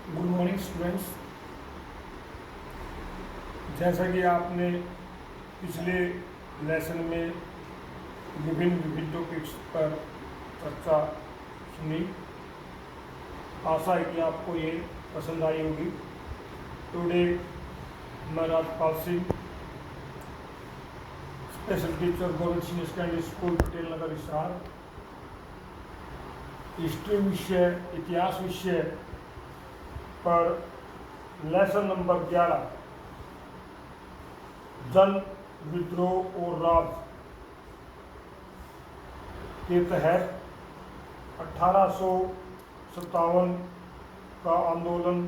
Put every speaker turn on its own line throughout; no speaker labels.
Good morning students. जैसा कि आपने पिछले लेसन में विभिन्न टॉपिक्स पर चर्चा सुनी, आशा है कि आपको ये पसंद आई होगी। टुडे मैं Rajpal Singh, special teacher government senior secondary school Patel Nagar Hisar, history विषय इतिहास विषय पर लेसन नंबर 11 जन विद्रोह और राज के तहत 1857 का आंदोलन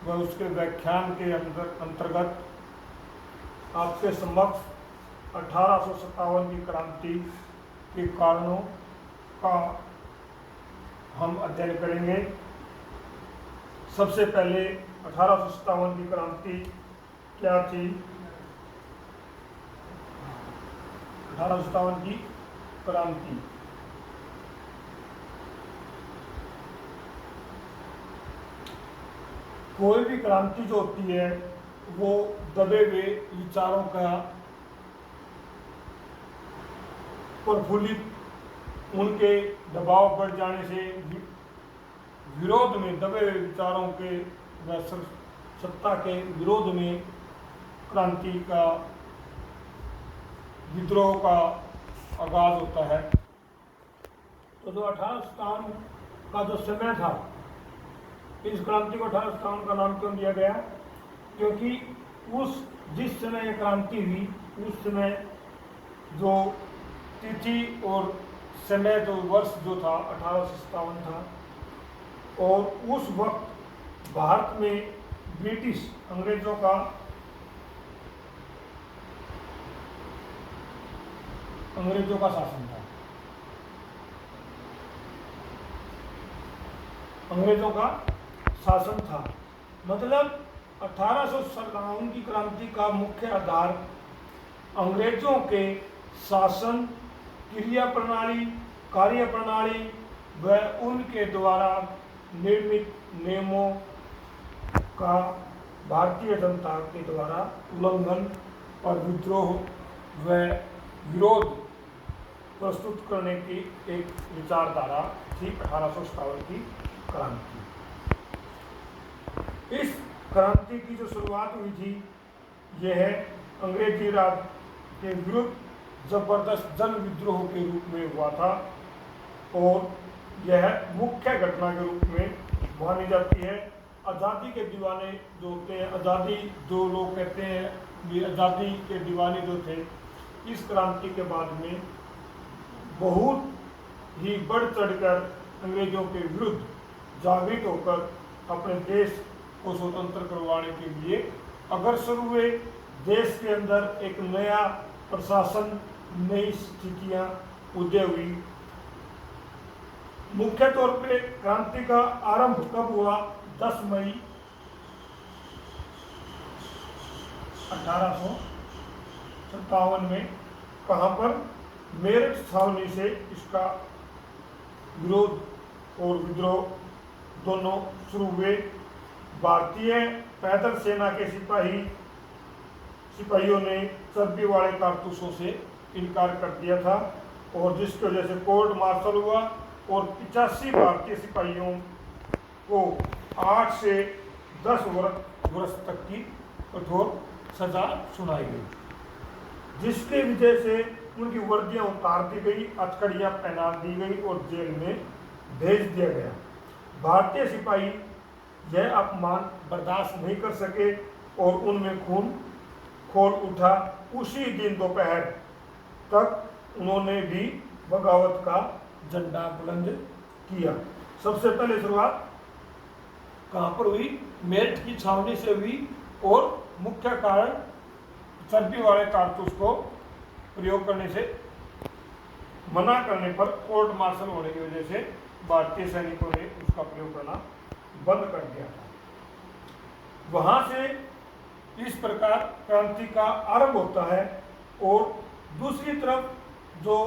व उसके व्याख्यान के अंतर्गत आपके समक्ष 1857 की क्रांति के कारणों का हम अध्ययन करेंगे। सबसे पहले 1857 की क्रांति क्या थी? 1857 की क्रांति कोई भी क्रांति जो होती है वो दबे हुए विचारों का प्रफुल्लित, उनके दबाव बढ़ जाने से विरोध में, दबे हुए विचारों के व सत्ता के विरोध में क्रांति का, विद्रोह का आगाज होता है। तो जो 1857 का जो समय था, इस क्रांति को 1857 का नाम क्यों दिया गया? क्योंकि जिस समय ये क्रांति हुई उस समय जो तिथि और समय, जो वर्ष जो था 1857 था, और उस वक्त भारत में ब्रिटिश अंग्रेजों का शासन था। अंग्रेजों का शासन था, मतलब 1857 की क्रांति का मुख्य आधार अंग्रेजों के शासन, क्रिया प्रणाली, कार्य प्रणाली व उनके द्वारा निर्मित नियमों का भारतीय जनता के द्वारा उल्लंघन और विद्रोह व विरोध प्रस्तुत करने की एक विचारधारा थी 1857 की क्रांति। इस क्रांति की जो शुरुआत हुई थी, यह अंग्रेजी राज के विरुद्ध जबरदस्त जन विद्रोह के रूप में हुआ था और यह मुख्य घटना के रूप में मानी जाती है। आज़ादी के दीवाने जो होते हैं, आज़ादी जो लोग कहते हैं, ये आज़ादी के दीवाने जो थे, इस क्रांति के बाद में बहुत ही बढ़ चढ़कर अंग्रेजों के विरुद्ध जागृत होकर अपने देश को स्वतंत्र करवाने के लिए अग्रसर हुए। देश के अंदर एक नया प्रशासन, नई स्थितियां उदय हुई। मुख्य तौर पे क्रांति का आरंभ कब हुआ? 10 मई 1857 में। कहाँ पर? मेरठ छावनी से इसका विरोध और विद्रोह दोनों शुरू हुए। भारतीय पैदल सेना के सिपाहियों ने चर्बी वाले कारतूसों से इनकार कर दिया था और जिसकी वजह से कोर्ट मार्शल हुआ और 85 भारतीय सिपाहियों को 8 से 10 वर्ष तक की कठोर सजा सुनाई गई, जिसके वजह से उनकी वर्दियां उतार दी गई, हथकड़ियां पहना दी गई और जेल में भेज दिया गया। भारतीय सिपाही यह अपमान बर्दाश्त नहीं कर सके और उनमें खून खोल उठा। उसी दिन दोपहर तक उन्होंने भी बगावत का झंडा बुलंद किया। सबसे पहले शुरुआत कहाँ पर हुई? मेरठ की छावनी से हुई और मुख्य कारण चर्बी वाले कारतूस को प्रयोग करने से मना करने पर कोर्ट मार्शल होने की वजह से भारतीय सैनिकों ने उसका प्रयोग करना बंद कर दिया था। वहां से इस प्रकार क्रांति का आरंभ होता है। और दूसरी तरफ जो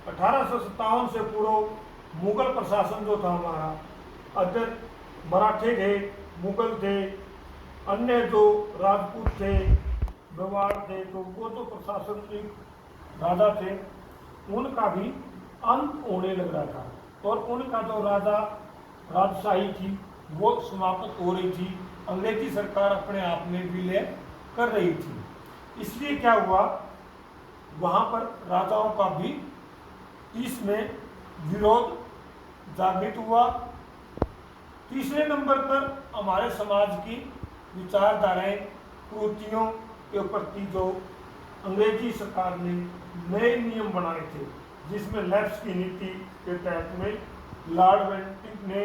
1857 से पूर्व मुगल प्रशासन जो था हमारा, मराठे थे, मुगल थे, अन्य जो राजपूत थे, मेवाड़ थे, तो वो जो प्रशासनिक राजा थे उनका भी अंत होने लग रहा था और उनका जो राजशाही थी वो समाप्त हो रही थी। अंग्रेजी सरकार अपने आप में विलय कर रही थी। इसलिए क्या हुआ, वहाँ पर राजाओं का भी इसमें विरोध जागृत हुआ। तीसरे नंबर पर हमारे समाज की विचारधाराएं, कुरीतियों के प्रति जो अंग्रेजी सरकार ने नए नियम बनाए थे, जिसमें लैप्स की नीति के तहत में लॉर्ड वेंटिक ने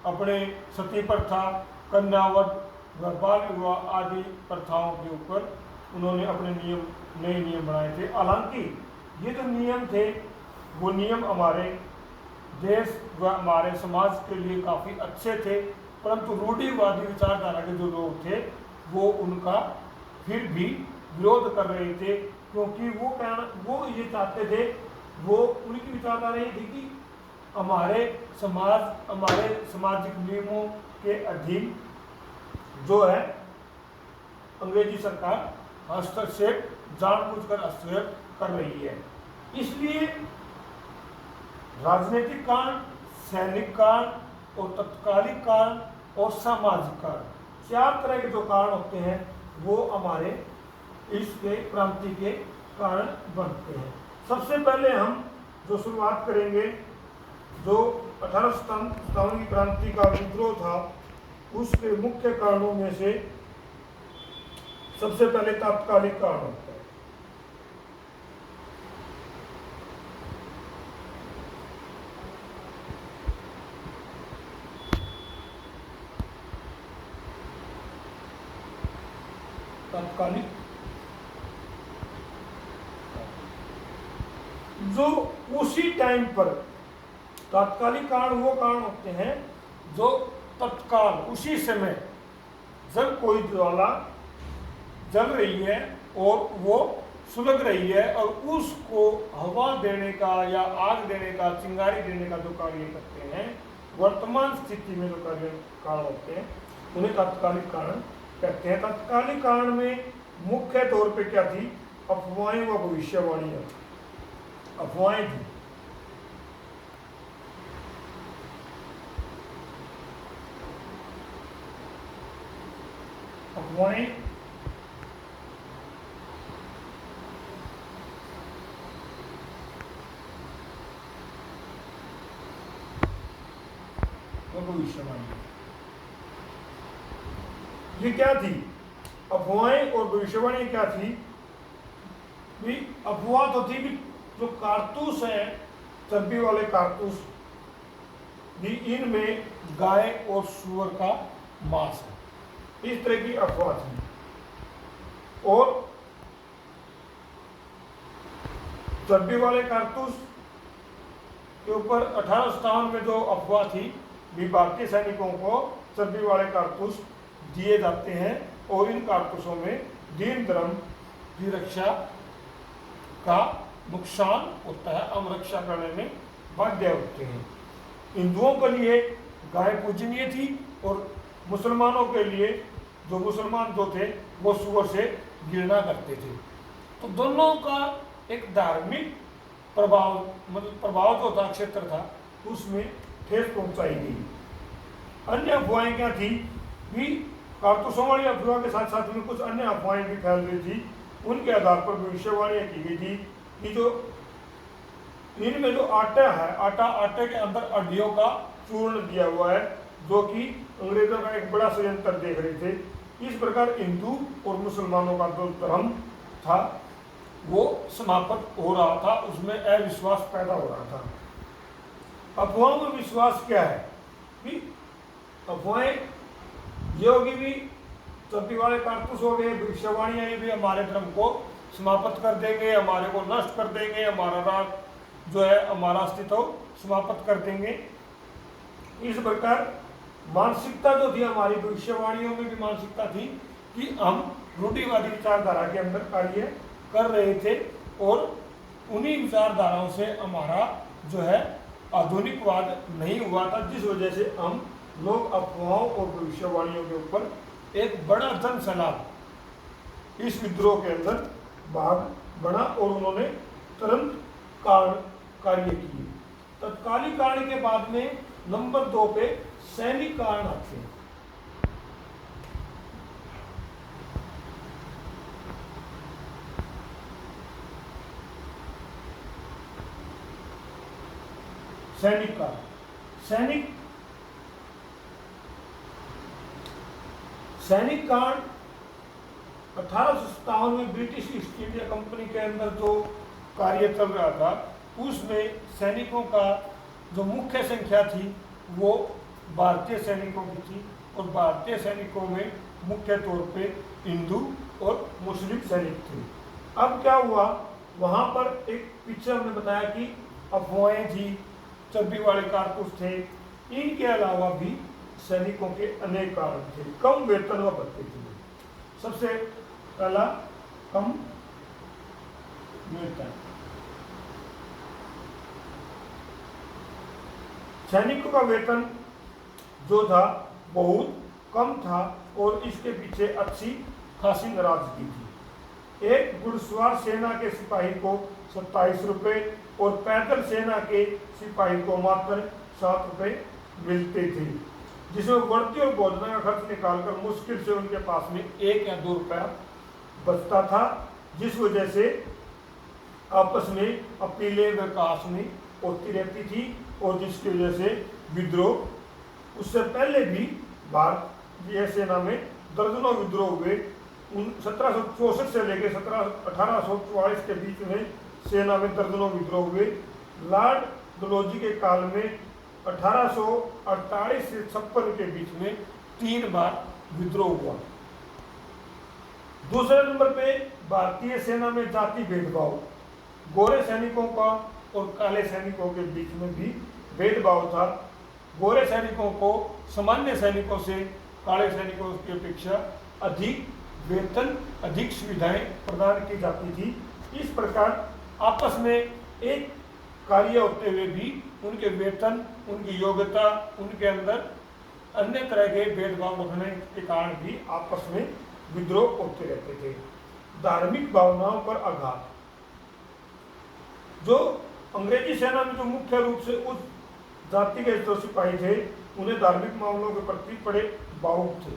अपने सती प्रथा, कन्यावध व बाल विवाह आदि प्रथाओं के ऊपर उन्होंने अपने नए नियम बनाए थे। हालांकि ये जो नियम थे वो नियम हमारे देश व हमारे समाज के लिए काफ़ी अच्छे थे, परंतु रूढ़िवादी विचारधारा के जो लोग थे वो उनका फिर भी विरोध कर रहे थे, क्योंकि वो ये चाहते थे, वो उनकी विचारधारा ये थी कि हमारे सामाजिक नियमों के अधीन जो है अंग्रेजी सरकार हस्तक्षेप, जानबूझकर हस्तक्षेप कर रही है। इसलिए राजनीतिक कारण, सैनिक कारण और तत्कालिक कारण और सामाजिक कारण, 4 तरह के जो कारण होते हैं वो हमारे इसके क्रांति के कारण बनते हैं। सबसे पहले हम जो शुरुआत करेंगे, जो 18 सितंबर की क्रांति का विद्रोह था, उसके मुख्य कारणों में से सबसे पहले तात्कालिक कारण होता है। तात्कालिक जो उसी टाइम पर, तात्कालिक कारण वो कारण होते हैं जो तत्काल उसी समय जब कोई ज्वाला जल रही है और वो सुलग रही है और उसको हवा देने का या आग देने का, चिंगारी देने का जो कार्य करते हैं, वर्तमान स्थिति में जो कारण होते हैं उन्हें तात्कालिक कारण कहते हैं। तात्कालिक कारण में मुख्य तौर पे क्या थी, अफवाहें व भविष्यवाणियां। अफवाहें थी, अफवाहें भविष्यवाणी, ये क्या थी, अफवाहें और भविष्यवाणी क्या थी भी। अफवाह तो थी भी जो कारतूस है, चर्बी वाले कारतूस भी, इनमें गाय और सूअर का मांस है, इस तरह की अफवाह थी। और चर्बी वाले कारतूस के ऊपर 1857 में जो अफवाह थी भी, भारतीय सैनिकों को चर्बी वाले कारतूस दिए जाते हैं और इन कारतूसों में दीन धर्म की रक्षा का नुकसान होता है, हम रक्षा करने में बाध्य होते हैं। हिंदुओं के लिए गाय पूजनीय थी और मुसलमानों के लिए, जो मुसलमान जो थे वो सूअर से घृणा करते थे। तो दोनों का एक धार्मिक प्रभाव, मतलब प्रभाव जो था, क्षेत्र था, उसमें ठेस पहुंचाई गई। अन्य अफवाहें क्या थी भी, कारतूसों वाली अफवाह के साथ साथ में कुछ अन्य अफवाहें भी फैल रही थी। उनके आधार पर भविष्यवाणियां की गई थी कि जो इनमें जो आटा है, आटे के अंदर हड्डियों का चूर्ण दिया हुआ है, जो कि अंग्रेजों का एक बड़ा षड्यंत्र देख रहे थे। इस प्रकार हिंदू और मुसलमानों का जो धर्म था वो समाप्त हो रहा था, उसमें अविश्वास पैदा हो रहा था। अफवाहों में विश्वास क्या है कि अफवाहें ये होगी भी, चर्बी वाले कारतूस हो गए, भविष्यवाणियां ये भी हमारे धर्म को समाप्त कर देंगे, हमारे को नष्ट कर देंगे, हमारा राज जो है, हमारा अस्तित्व समाप्त कर देंगे। इस प्रकार मानसिकता जो थी हमारी, भविष्यवाणियों में भी मानसिकता थी कि हम रूढ़िवादी विचारधारा के अंदर कार्य कर रहे थे और उन्हीं विचारधाराओं से हमारा जो है आधुनिकवाद नहीं हुआ था, जिस वजह से हम लोग अफवाहों और भविष्यवाणियों के ऊपर एक बड़ा जन सैलाब इस विद्रोह के अंदर भाग बना और उन्होंने तुरंत कार्य किए। तत्कालिक कारण के बाद में नंबर 2 पे सैनिक कारण आते हैं। सैनिक कारण, सैनिक कांड 1857 में ब्रिटिश ईस्ट इंडिया कंपनी के अंदर जो कार्य चल रहा था उसमें सैनिकों का जो मुख्य संख्या थी वो भारतीय सैनिकों की थी और भारतीय सैनिकों में मुख्य तौर पे हिंदू और मुस्लिम सैनिक थे। अब क्या हुआ, वहाँ पर एक पीछे हमने बताया कि अफवाहें थी, चर्बी वाले कारतूस थे, इनके अलावा भी सैनिकों के अनेक कारण थे। कम वेतन व भत्ते थे। सबसे पहला कम वेतन। सैनिकों का वेतन जो था बहुत कम था और इसके पीछे अच्छी खासी नाराजगी थी। एक घुड़सवार सेना के सिपाही को 27 रुपये और पैदल सेना के सिपाही को मात्र 7 रुपये मिलते थे, जिसमें वर्दी और भोजन का खर्च निकालकर मुश्किल से उनके पास में 1 या 2 रुपया बचता था, जिस वजह से आपस में अपीलें विकास में होती रहती थी और जिसकी वजह से विद्रोह, उससे पहले भी भारतीय सेना में दर्जनों विद्रोह हुए। 1764 से लेकर 1844 के बीच में सेना में दर्जनों विद्रोह हुए। लॉर्ड डलहौजी के काल में 1848 से 56 के बीच में 3 बार विद्रोह हुआ। दूसरे नंबर पे भारतीय सेना में जाति भेदभाव, गोरे सैनिकों का और काले सैनिकों के बीच में भी भेदभाव था। गोरे सैनिकों को सामान्य सैनिकों से काले सैनिकों की अपेक्षा अधिक वेतन, अधिक सुविधाएं प्रदान की जाती थी। इस प्रकार आपस में एक कार्य होते हुए भी उनके वेतन, उनकी योग्यता, उनके अंदर अन्य तरह के भेदभाव रखने के कारण भी आपस में विद्रोह होते रहते थे। धार्मिक भावनाओं पर आघात, जो अंग्रेजी सेना में जो मुख्य रूप से उस जाति के जो सिपाही थे उन्हें धार्मिक मामलों के प्रति बड़े भावुक थे।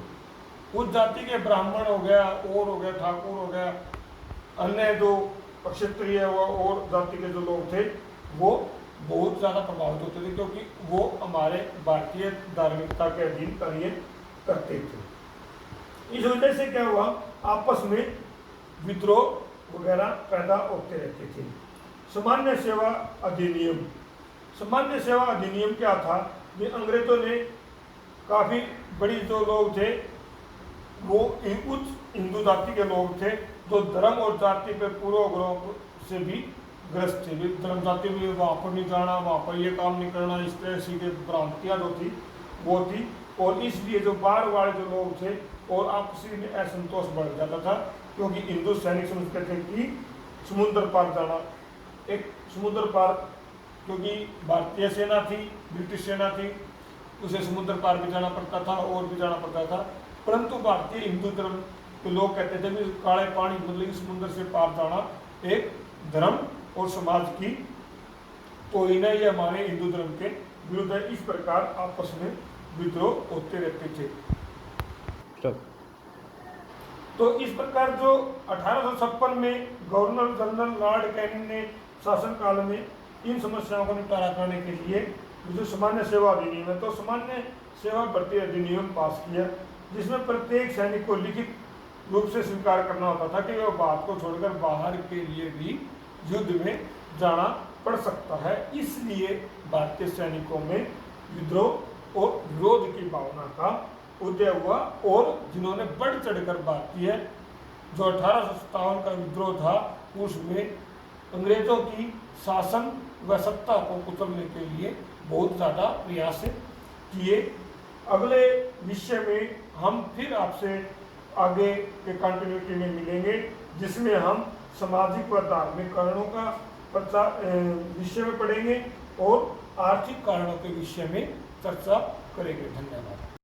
उस जाति के ब्राह्मण हो गया, और हो गया, ठाकुर हो गया, अन्य जो क्षत्रिय और जाति के जो लोग थे वो बहुत ज़्यादा प्रभावित होते थे, क्योंकि वो हमारे भारतीय धार्मिकता के अधीन कार्य करते थे। इस वजह से क्या हुआ, आपस में विद्रोह वगैरह पैदा होते रहते थे। सामान्य सेवा अधिनियम, सामान्य सेवा अधिनियम क्या था, ये अंग्रेजों ने काफ़ी बड़ी जो लोग थे वो उच्च हिंदू जाति के लोग थे, जो धर्म और जाति पे पूर्वाग्रह से भी ग्रस्त थे। धर्म जाति में वहाँ पर नहीं जाना, वहाँ पर ये काम नहीं करना, इस तरह से भ्रांतियाँ जो थी वो थी। और इसलिए जो बाहर वाले जो लोग थे और आपसी में असंतोष बढ़ जाता था, क्योंकि हिंदू सैनिक समझते थे कि समुद्र पार जाना, एक समुद्र पार, क्योंकि भारतीय सेना थी, ब्रिटिश सेना थी, उसे समुद्र पार भी जाना पड़ता था और भी जाना पड़ता था। परंतु भारतीय हिंदू धर्म के लोग कहते थे कि काले पानी मतलब समुद्र से पार जाना एक धर्म और समाज की तोड़ना, ये हमारे हिंदू धर्म के विरुद्ध है। इस प्रकार आपस में विद्रोह होते रहते थे। तो इस प्रकार जो 1856 में गवर्नर जनरल लॉर्ड कैनिंग ने शासन काल में इन समस्याओं को निपटारा करने के लिए जो सामान्य सेवा अधिनियम है, तो सामान्य सेवा भर्ती अधिनियम पास किया, जिसमें प्रत्येक सैनिक को लिखित रूप से स्वीकार करना होता था कि वह भारत को छोड़कर बाहर के लिए भी युद्ध में जाना पड़ सकता है। इसलिए भारतीय सैनिकों में विद्रोह और विरोध की भावना का उदय हुआ और जिन्होंने बढ़ चढ़कर भारतीय जो 1857 का विद्रोह था उसमें अंग्रेजों की शासन व सत्ता को कुचलने के लिए बहुत ज़्यादा प्रयास किए। अगले विषय में हम फिर आपसे आगे के कंटिन्यूटी में मिलेंगे, जिसमें हम सामाजिक व धार्मिक कारणों का विषय में पढ़ेंगे और आर्थिक कारणों के विषय में चर्चा करेंगे। धन्यवाद।